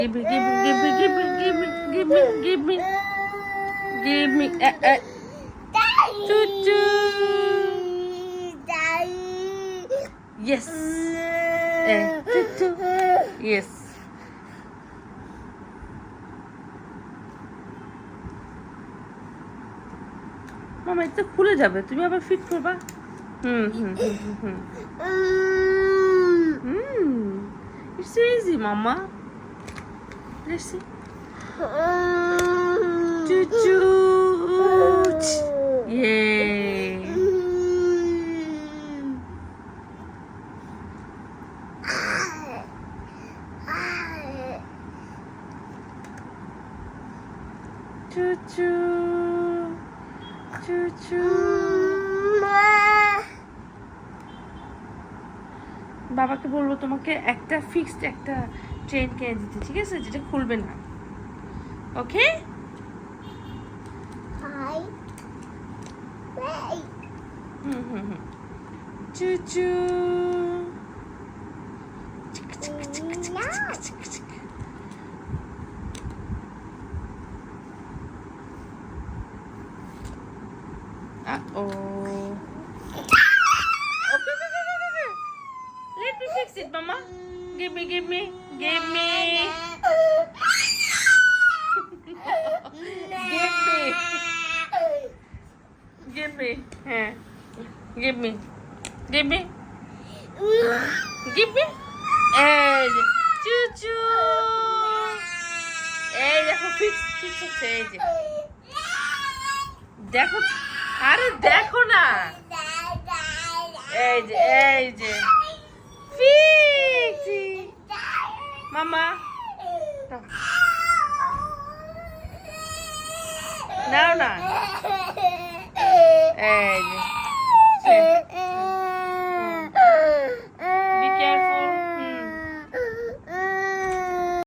Give me, give me, give me, give me, give me, give me, give me, give me. Choo choo. Yes. Choo choo. Yes. মামা এটা খুলে যাবে, তুমি আবার fit করবা। হুম হুম হুম হুম হুম। It's easy, Mama. Let's see. Choo choo. Yay. Choo choo. Choo choo. বাবাকে বলবো তোমাকে একটা ফিক্সড একটা ট্রেন কিনে দিতে, ঠিক আছে, যেটা খুলবে না। ওকে? হুম হুম হুম। চু চু। Uh-oh. Let me fix it, Mama. Give me, give me, give me. Give me. Give me. Yeah. Give me. Give me. Give me. And choo choo. এই দেখো ফিক্স ফিক্স হচ্ছে, এই যে দেখো, আরে দেখো না, এই যে ফিক্স। মামা নাও না, এই